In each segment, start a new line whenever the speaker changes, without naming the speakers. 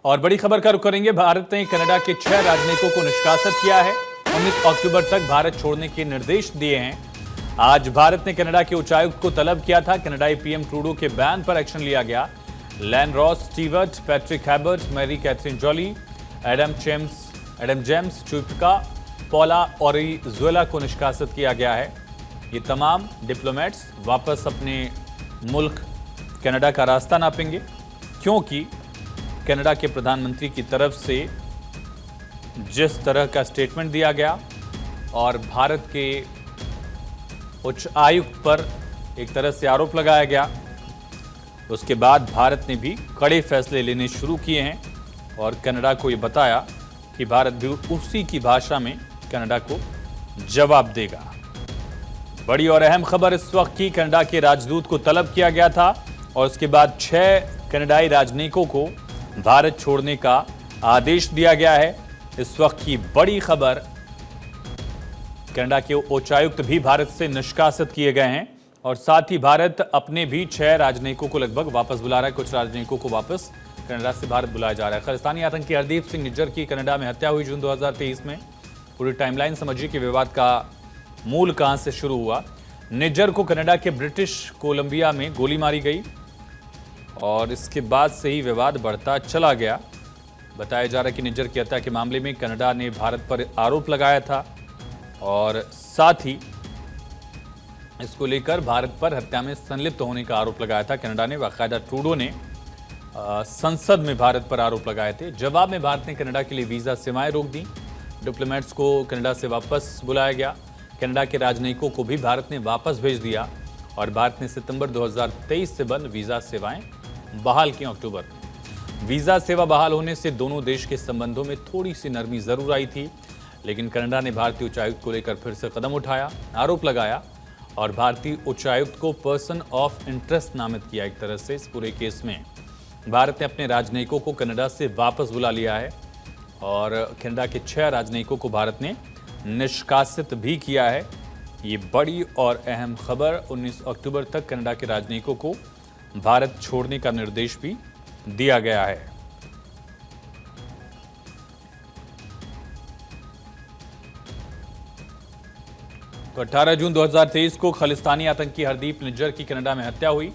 और बड़ी खबर का रुख करेंगे। भारत ने कनाडा के 6 राजनयिकों को निष्कासित किया है। 19 अक्टूबर तक भारत छोड़ने के निर्देश दिए हैं। आज भारत ने कनाडा के उच्चायुक्त को तलब किया था। कनाडाई पीएम ट्रूडो के बयान पर एक्शन लिया गया। Lan Ross Stewart, Patrick Hebert, Mary Catherine Jolly, Adam James Chuipka, Paula Orijuela को निष्कासित किया गया है। ये तमाम डिप्लोमेट्स वापस अपने मुल्क कनाडा का रास्ता नापेंगे, क्योंकि कनाडा के प्रधानमंत्री की तरफ से जिस तरह का स्टेटमेंट दिया गया और भारत के उच्च आयुक्त पर एक तरह से आरोप लगाया गया, उसके बाद भारत ने भी कड़े फैसले लेने शुरू किए हैं और कनाडा को ये बताया कि भारत भी उसी की भाषा में कनाडा को जवाब देगा। बड़ी और अहम खबर इस वक्त की, कनाडा के राजदूत को तलब किया गया था और उसके बाद 6 कनाडाई राजनयिकों को भारत छोड़ने का आदेश दिया गया है। इस वक्त की बड़ी खबर, कनाडा के उच्चायुक्त भी भारत से निष्कासित किए गए हैं और साथ ही भारत अपने भी 6 राजनयिकों को लगभग वापस बुला रहा है। कुछ राजनयिकों को वापस कनाडा से भारत बुलाया जा रहा है। खालिस्तानी आतंकी हरदीप सिंह निज्जर की कनाडा में हत्या हुई जून 2023 में। पूरी टाइमलाइन समझिए कि विवाद का मूल कहां से शुरू हुआ। निज्जर को कनाडा के ब्रिटिश कोलंबिया में गोली मारी गई और इसके बाद से ही विवाद बढ़ता चला गया। बताया जा रहा है कि निज्जर की हत्या के मामले में कनाडा ने भारत पर आरोप लगाया था और साथ ही इसको लेकर भारत पर हत्या में संलिप्त होने का आरोप लगाया था। कनाडा ने बाकायदा ट्रूडो ने संसद में भारत पर आरोप लगाए थे। जवाब में भारत ने कनाडा के लिए वीजा सेवाएं रोक दी। डिप्लोमेट्स को कनाडा से वापस बुलाया गया। कनाडा के राजनयिकों को भी भारत ने वापस भेज दिया और भारत ने सितंबर 2023 से बंद वीजा सेवाएं बहाल की अक्टूबर में। वीजा सेवा बहाल होने से दोनों देश के संबंधों में थोड़ी सी नरमी जरूर आई थी, लेकिन कनाडा ने भारतीय उच्चायुक्त को लेकर फिर से कदम उठाया, आरोप लगाया और भारतीय उच्चायुक्त को पर्सन ऑफ इंटरेस्ट नामित किया। एक तरह से इस पूरे केस में भारत ने अपने राजनयिकों को कनाडा से वापस बुला लिया है और कनाडा के 6 राजनयिकों को भारत ने निष्कासित भी किया है। ये बड़ी और अहम खबर, 19 अक्टूबर तक कनाडा के राजनयिकों को भारत छोड़ने का निर्देश भी दिया गया है। तो 18 जून 2023 को खालिस्तानी आतंकी हरदीप निज्जर की कनाडा में हत्या हुई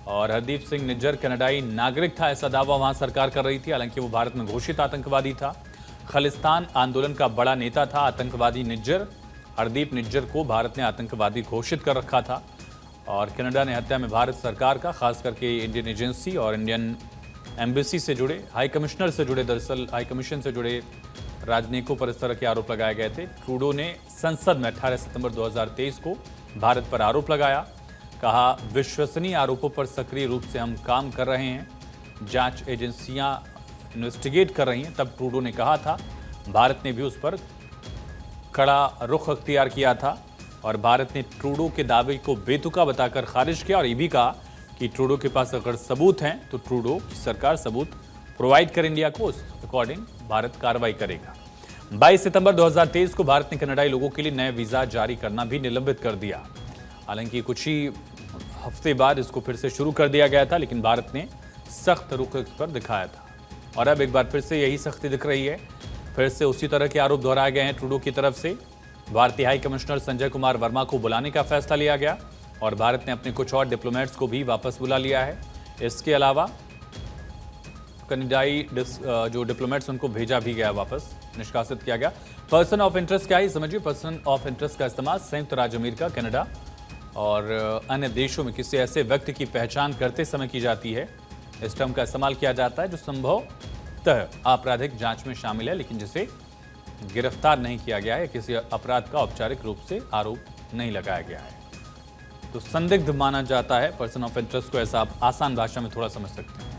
और हरदीप सिंह निज्जर कनाडाई नागरिक था, ऐसा दावा वहां सरकार कर रही थी। हालांकि वो भारत में घोषित आतंकवादी था, खालिस्तान आंदोलन का बड़ा नेता था। आतंकवादी निज्जर, हरदीप निज्जर को भारत ने आतंकवादी घोषित कर रखा था और कनाडा ने हत्या में भारत सरकार का, खास करके इंडियन एजेंसी और इंडियन एम्बेसी से जुड़े, हाई कमिश्नर से जुड़े, दरअसल हाई कमीशन से जुड़े राजनयिकों पर इस तरह के आरोप लगाए गए थे। ट्रूडो ने संसद में 18 सितंबर 2023 को भारत पर आरोप लगाया, कहा विश्वसनीय आरोपों पर सक्रिय रूप से हम काम कर रहे हैं, जांच एजेंसियां इन्वेस्टिगेट कर रही हैं। तब ट्रूडो ने कहा था, भारत ने भी उस पर कड़ा रुख अख्तियार किया था और भारत ने ट्रूडो के दावे को बेतुका बताकर खारिज किया और ये भी कहा कि ट्रूडो के पास अगर सबूत हैं तो ट्रूडो की सरकार सबूत प्रोवाइड कर इंडिया को, उस अकॉर्डिंग भारत कार्रवाई करेगा। 22 सितंबर 2023 को भारत ने कनाडाई लोगों के लिए नए वीजा जारी करना भी निलंबित कर दिया। हालांकि कुछ ही हफ्ते बाद इसको फिर से शुरू कर दिया गया था, लेकिन भारत ने सख्त रुख इस पर दिखाया था और अब एक बार फिर से यही सख्ती दिख रही है। फिर से उसी तरह के आरोप दोहराए गए हैं ट्रूडो की तरफ से। भारतीय हाई कमिश्नर संजय कुमार वर्मा को बुलाने का फैसला लिया गया और भारत ने अपने कुछ और डिप्लोमेट्स को भी वापस बुला लिया है। इसके अलावा कनाडाई जो डिप्लोमेट्स उनको भेजा भी गया, वापस निष्कासित किया गया। पर्सन ऑफ इंटरेस्ट क्या है समझिए। पर्सन ऑफ इंटरेस्ट का इस्तेमाल संयुक्त राज्य अमेरिका, कनाडा और अन्य देशों में किसी ऐसे व्यक्ति की पहचान करते समय की जाती है। इस टर्म का इस्तेमाल किया जाता है जो संभवतः आपराधिक जांच में शामिल है, लेकिन जिसे गिरफ्तार नहीं किया गया है, किसी अपराध का औपचारिक रूप से आरोप नहीं लगाया गया है, तो संदिग्ध माना जाता है। पर्सन ऑफ इंटरेस्ट को ऐसा आप आसान भाषा में थोड़ा समझ सकते हैं।